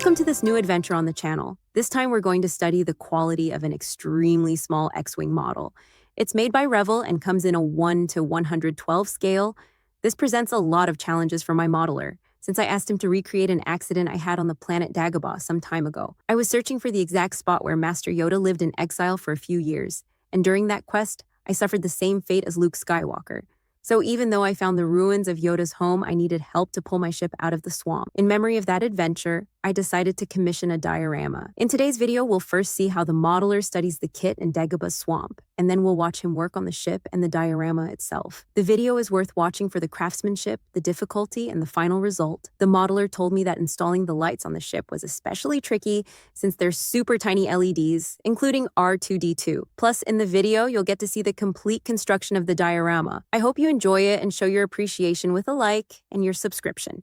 Welcome to this new adventure on the channel. This time we're going to study the quality of an extremely small X-Wing model. It's made by Revell and comes in a 1 to 112 scale. This presents a lot of challenges for my modeler, since I asked him to recreate an accident I had on the planet Dagobah some time ago. I was searching for the exact spot where Master Yoda lived in exile for a few years, and during that quest, I suffered the same fate as Luke Skywalker. So even though I found the ruins of Yoda's home, I needed help to pull my ship out of the swamp. In memory of that adventure, I decided to commission a diorama. In today's video, we'll first see how the modeler studies the kit in Dagobah's swamp, and then we'll watch him work on the ship and the diorama itself. The video is worth watching for the craftsmanship, the difficulty, and the final result. The modeler told me that installing the lights on the ship was especially tricky since they're super tiny LEDs, including R2-D2. Plus, in the video, you'll get to see the complete construction of the diorama. I hope you enjoy it and show your appreciation with a like and your subscription.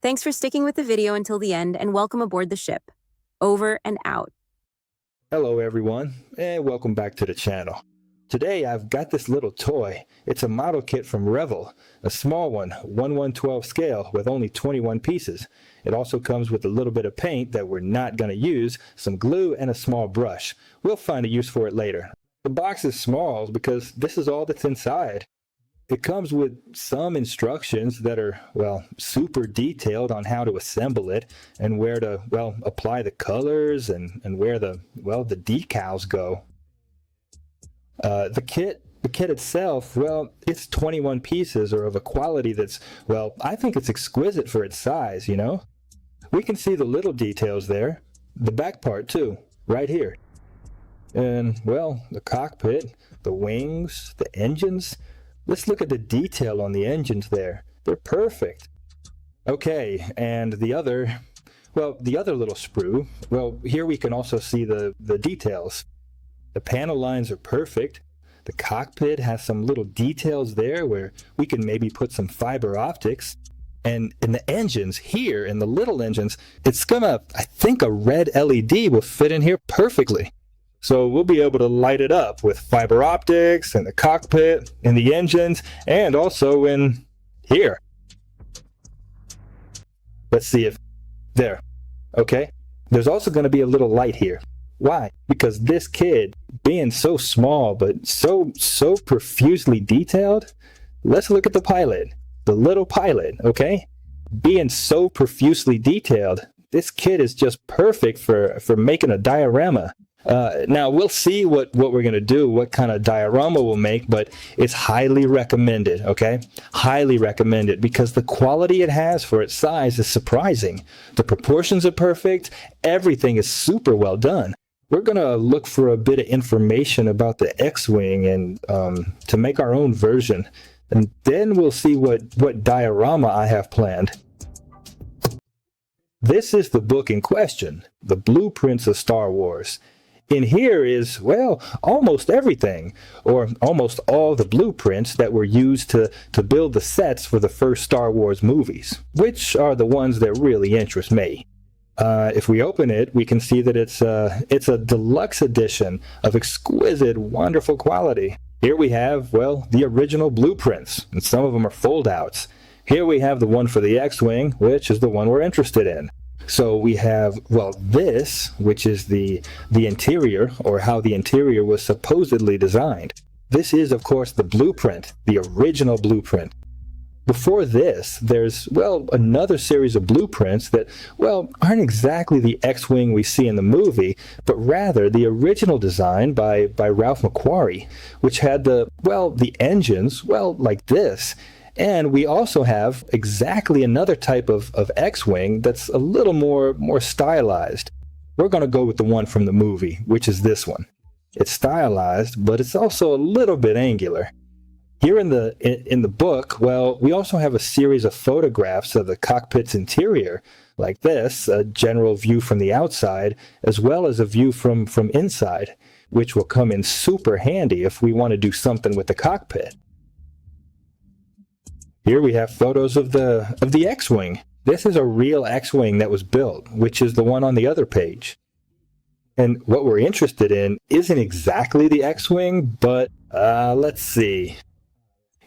Thanks for sticking with the video until the end, and welcome aboard the ship. Over and out. Hello everyone, and welcome back to the channel. Today I've got this little toy. It's a model kit from Revell, a small one, 1/112 scale with only 21 pieces. It also comes with a little bit of paint that we're not going to use, some glue, and a small brush. We'll find a use for it later. The box is small because this is all that's inside. It comes with some instructions that are, well, super detailed on how to assemble it and where to, well, apply the colors and where the, well, the decals go. The kit itself, well, it's 21 pieces or of a quality that's, well, I think it's exquisite for its size, you know? We can see the little details there, the back part too, right here. And, well, the cockpit, the wings, the engines. Let's look at the detail on the engines there. They're perfect. Okay, and the other little sprue, well, here we can also see the details. The panel lines are perfect. The cockpit has some little details there where we can maybe put some fiber optics. And in the engines here, in the little engines, it's gonna, I think a red LED will fit in here perfectly. So we'll be able to light it up with fiber optics and the cockpit and the engines and also in here. Let's see if, there, okay. There's also going to be a little light here. Why? Because this kid, being so small but so profusely detailed, let's look at the pilot, the little pilot, okay? Being so profusely detailed, this kid is just perfect for making a diorama. Now we'll see what we're going to do, what kind of diorama we'll make, but it's highly recommended, okay? Highly recommended because the quality it has for its size is surprising. The proportions are perfect. Everything is super well done. We're going to look for a bit of information about the X-Wing and to make our own version. And then we'll see what diorama I have planned. This is the book in question, The Blueprints of Star Wars. In here is, well, almost everything, or almost all the blueprints that were used to build the sets for the first Star Wars movies, which are the ones that really interest me. If we open it, we can see that it's a deluxe edition of exquisite, wonderful quality. Here we have, well, the original blueprints, and some of them are fold-outs. Here we have the one for the X-Wing, which is the one we're interested in. So we have, well, this, which is the interior, or how the interior was supposedly designed. This is, of course, the blueprint, the original blueprint. Before this, there's, well, another series of blueprints that, well, aren't exactly the X-Wing we see in the movie, but rather the original design by Ralph McQuarrie, which had the engines, well, like this. And we also have exactly another type of X-Wing that's a little more stylized. We're going to go with the one from the movie, which is this one. It's stylized, but it's also a little bit angular. Here in the book, well, we also have a series of photographs of the cockpit's interior, like this, a general view from the outside, as well as a view from inside, which will come in super handy if we want to do something with the cockpit. Here we have photos of the X-Wing. This is a real X-Wing that was built, which is the one on the other page. And what we're interested in isn't exactly the X-Wing, but let's see.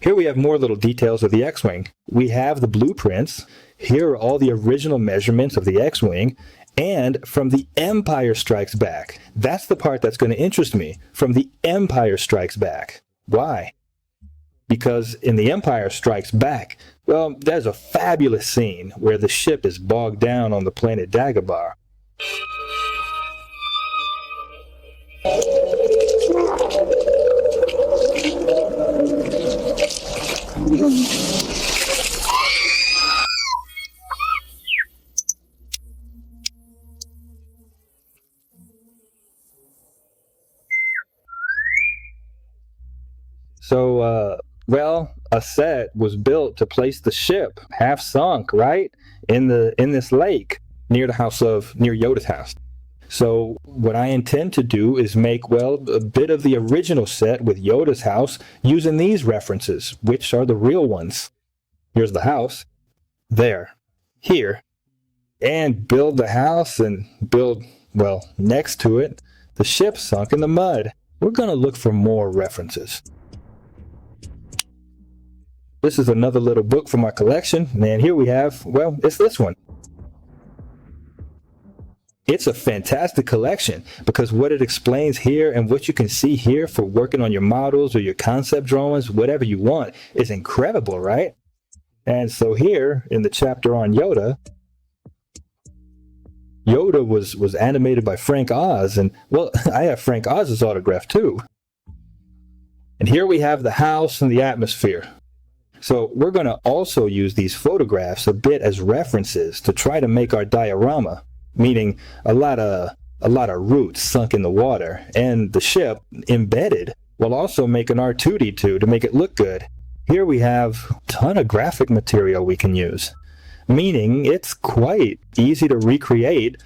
Here we have more little details of the X-Wing. We have the blueprints. Here are all the original measurements of the X-Wing. and from The Empire Strikes Back. That's the part that's going to interest me. From The Empire Strikes Back. Why? Because in The Empire Strikes Back, well, there's a fabulous scene where the ship is bogged down on the planet Dagobah. So, well, a set was built to place the ship half sunk, right, in this lake near Yoda's house. So what I intend to do is make, well, a bit of the original set with Yoda's house using these references, which are the real ones. Here's the house, there, here, and build the house and build, well, next to it, the ship sunk in the mud. We're going to look for more references. This is another little book from my collection, and here we have, well, it's this one. It's a fantastic collection because what it explains here and what you can see here for working on your models or your concept drawings, whatever you want, is incredible, right? And so here in the chapter on Yoda, Yoda was animated by Frank Oz, and well, I have Frank Oz's autograph too. And here we have the house and the atmosphere. So we're going to also use these photographs a bit as references to try to make our diorama, meaning a lot of roots sunk in the water and the ship embedded, while also making our 2D2 to make it look good. Here we have a ton of graphic material we can use, meaning it's quite easy to recreate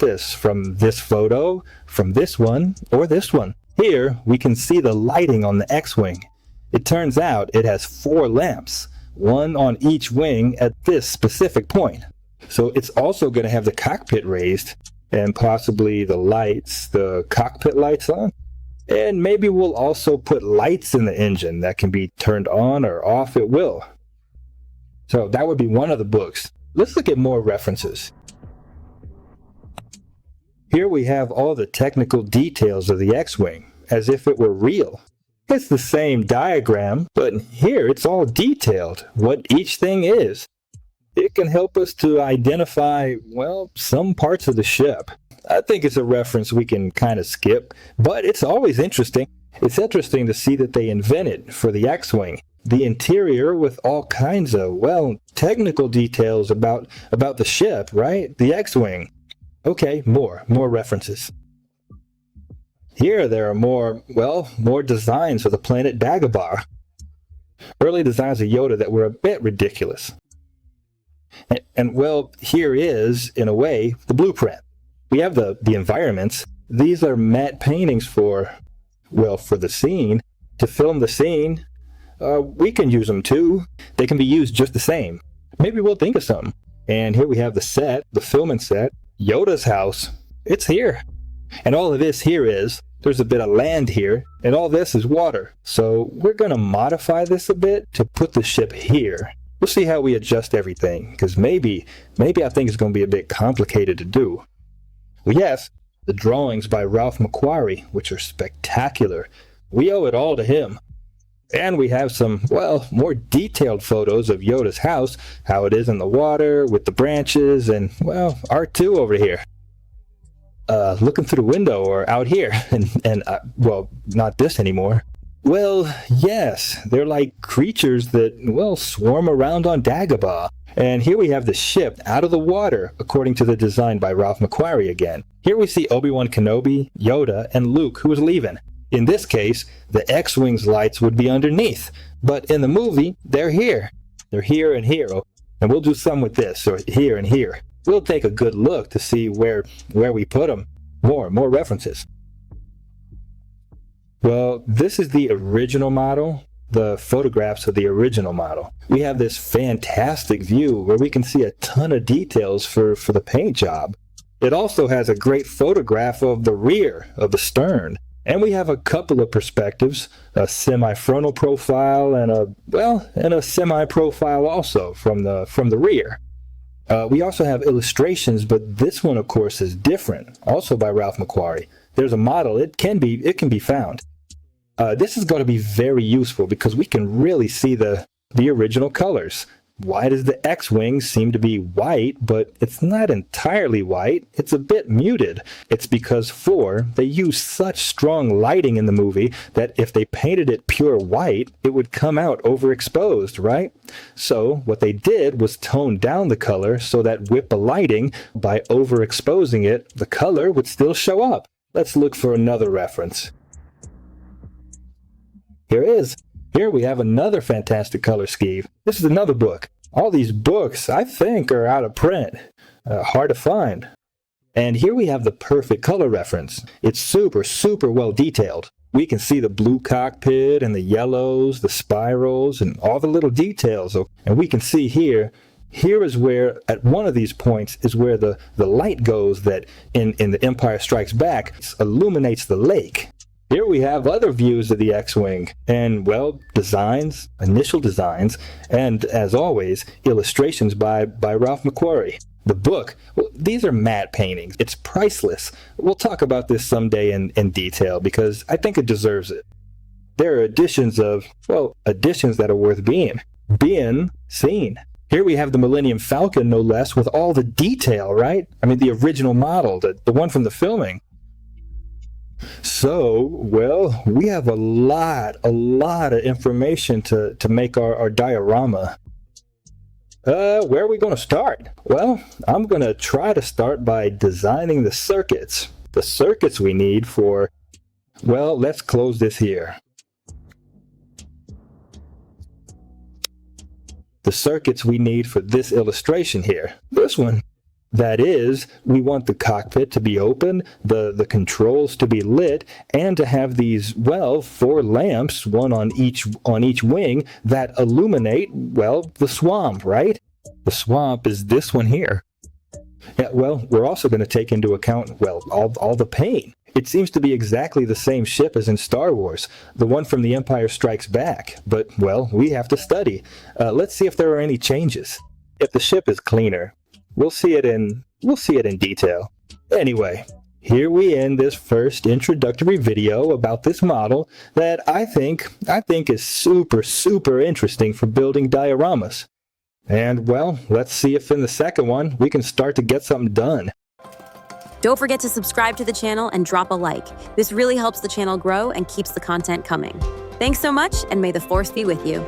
this from this photo, from this one, or this one. Here we can see the lighting on the X-Wing. It turns out it has 4 lamps, one on each wing at this specific point. So it's also going to have the cockpit raised and possibly the lights, the cockpit lights on. And maybe we'll also put lights in the engine that can be turned on or off at will. So that would be one of the books. Let's look at more references. Here we have all the technical details of the X-Wing, as if it were real. It's the same diagram, but here it's all detailed, what each thing is. It can help us to identify, well, some parts of the ship. I think it's a reference we can kind of skip, but it's always interesting. It's interesting to see that they invented, for the X-Wing, the interior with all kinds of, well, technical details about the ship, right? The X-Wing. Okay, more references. Here there are more designs for the planet Dagobah. Early designs of Yoda that were a bit ridiculous. And well, here is, in a way, the blueprint. We have the environments. These are matte paintings for the scene. To film the scene, we can use them too. They can be used just the same. Maybe we'll think of something. And here we have the set, the filming set, Yoda's house. It's here. And all of this here is, there's a bit of land here, and all this is water. So we're going to modify this a bit to put the ship here. We'll see how we adjust everything, because maybe I think it's going to be a bit complicated to do. Well, yes, the drawings by Ralph McQuarrie, which are spectacular. We owe it all to him. And we have some, more detailed photos of Yoda's house, how it is in the water, with the branches, and, R2 over here. Looking through the window or out here, and not this anymore. Well, yes, they're like creatures that, swarm around on Dagobah. And here we have the ship out of the water, according to the design by Ralph McQuarrie again. Here we see Obi-Wan Kenobi, Yoda, and Luke, who is leaving. In this case, the X-Wing's lights would be underneath, but in the movie, they're here. They're here and here, and we'll do some with this, or here and here. We'll take a good look to see where we put them. More references. Well, this is the original model, the photographs of the original model. We have this fantastic view where we can see a ton of details for the paint job. It also has a great photograph of the rear, of the stern. And we have a couple of perspectives, a semi-frontal profile and a semi-profile also from the rear. We also have illustrations, but this one, of course, is different, also by Ralph McQuarrie. There's a model. It can be found. This is going to be very useful because we can really see the original colors. Why does the X-Wing seem to be white, but it's not entirely white? It's a bit muted. It's because they use such strong lighting in the movie that if they painted it pure white, it would come out overexposed, right? So what they did was tone down the color so that with the lighting, by overexposing it, the color would still show up. Let's look for another reference. Here it is. Here we have another fantastic color scheme. This is another book. All these books, I think, are out of print. Hard to find. And here we have the perfect color reference. It's super, super well detailed. We can see the blue cockpit and the yellows, the spirals, and all the little details. And we can see here is where, at one of these points, is where the light goes that in The Empire Strikes Back illuminates the lake. Here we have other views of the X-Wing, and, well, designs, initial designs, and, as always, illustrations by Ralph McQuarrie. The book, well, these are matte paintings. It's priceless. We'll talk about this someday in detail, because I think it deserves it. There are additions that are worth being seen. Here we have the Millennium Falcon, no less, with all the detail, right? I mean, the original model, the one from the filming. So, well, we have a lot of information to make our diorama. Where are we going to start? Well, I'm going to try to start by designing the circuits. The circuits we need for, well, let's close this here. The circuits we need for this illustration here. This one. That is, we want the cockpit to be open, the controls to be lit, and to have these, well, 4 lamps, one on each wing, that illuminate, well, the swamp, right? The swamp is this one here. Yeah, well, we're also going to take into account, well, all the paint. It seems to be exactly the same ship as in Star Wars, the one from The Empire Strikes Back. But, well, we have to study. Let's see if there are any changes. If the ship is cleaner, we'll see it in detail. Anyway, here we end this first introductory video about this model that I think is super, super interesting for building dioramas. And, well, let's see if in the second one we can start to get something done. Don't forget to subscribe to the channel and drop a like. This really helps the channel grow and keeps the content coming. Thanks so much, and may the Force be with you.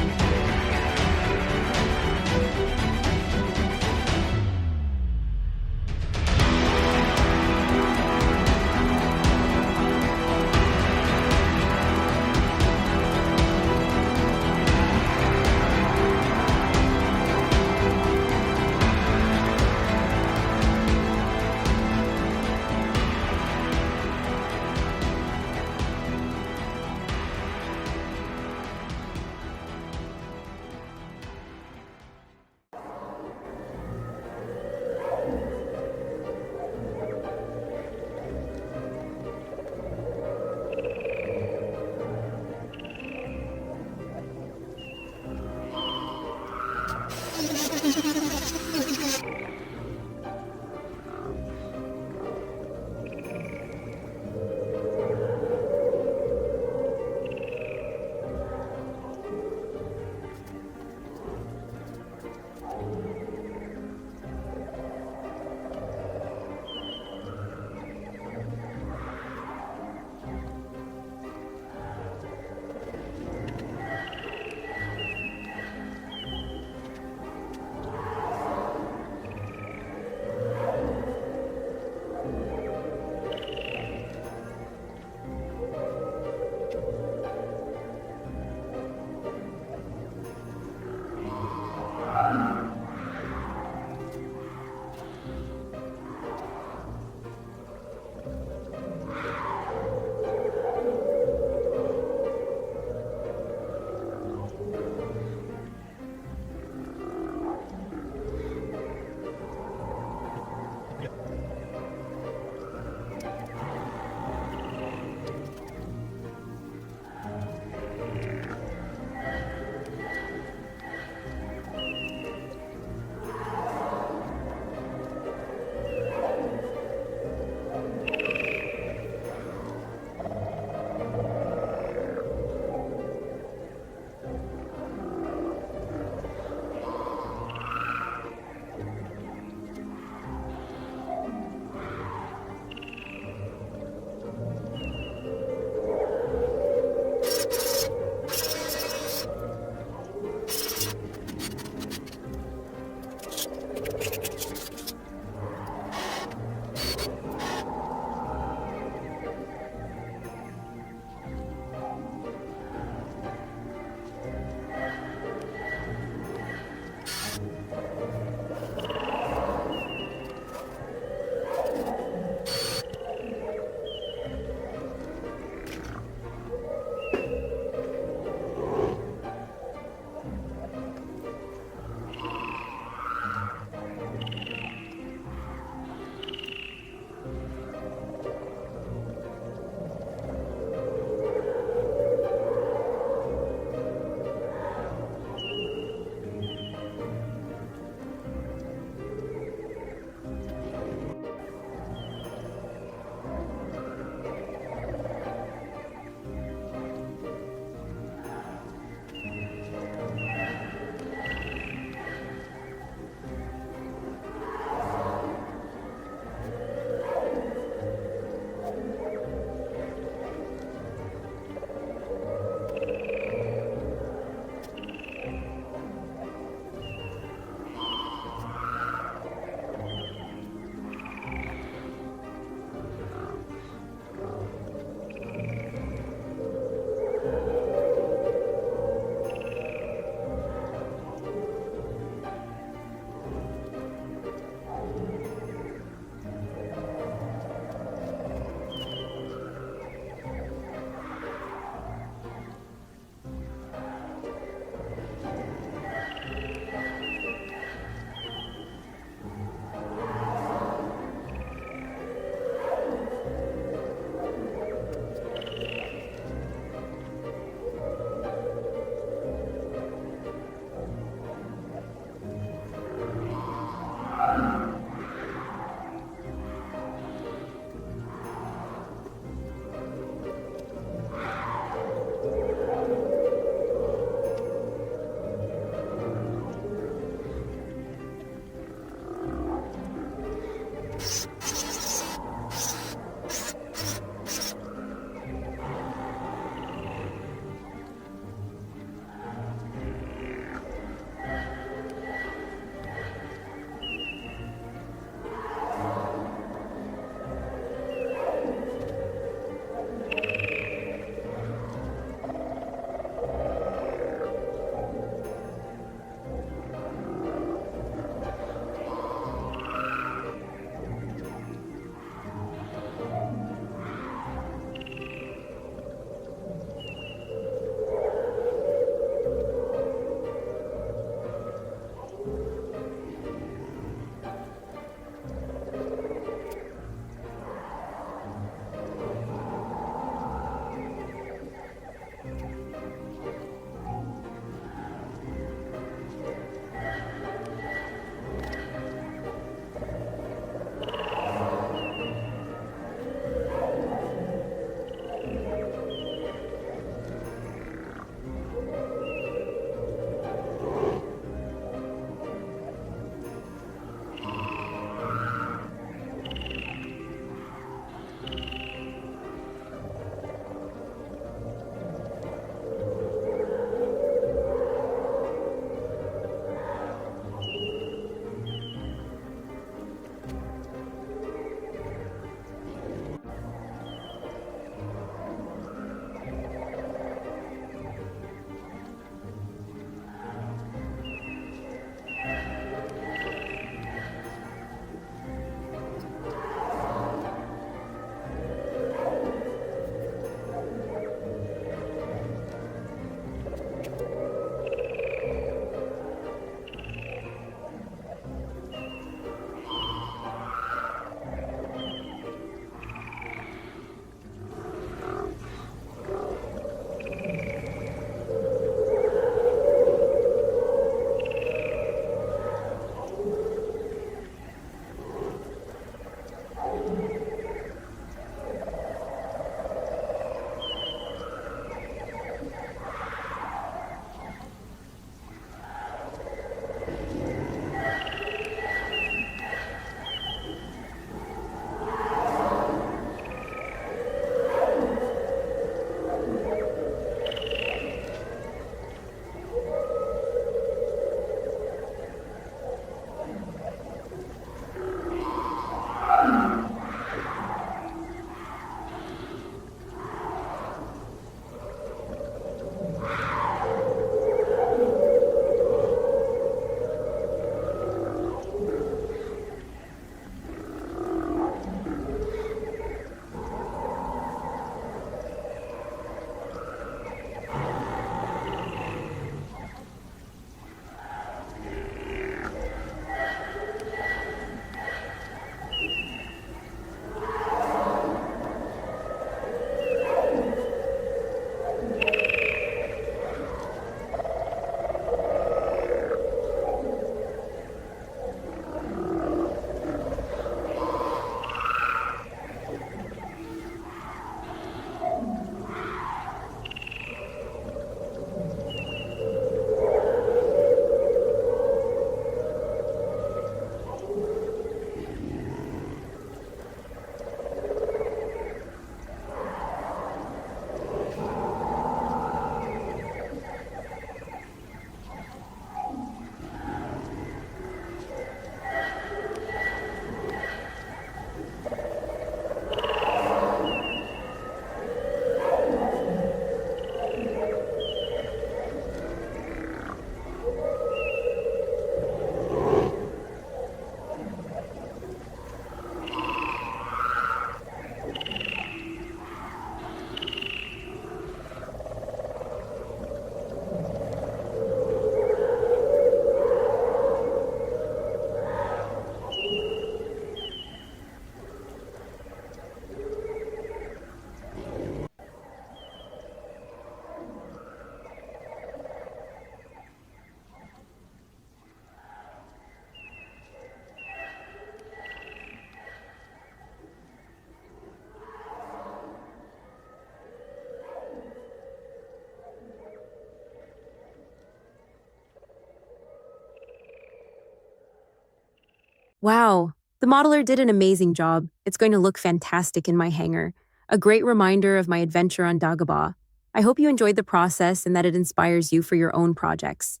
Wow, The modeler did an amazing job. It's going to look fantastic in my hangar. A great reminder of my adventure on Dagobah. I hope you enjoyed the process and that it inspires you for your own projects.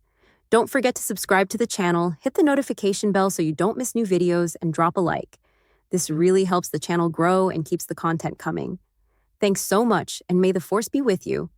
Don't forget to subscribe to the channel, hit the notification bell so you don't miss new videos, and drop a like. This really helps the channel grow and keeps the content coming. Thanks so much, and may the force be with you.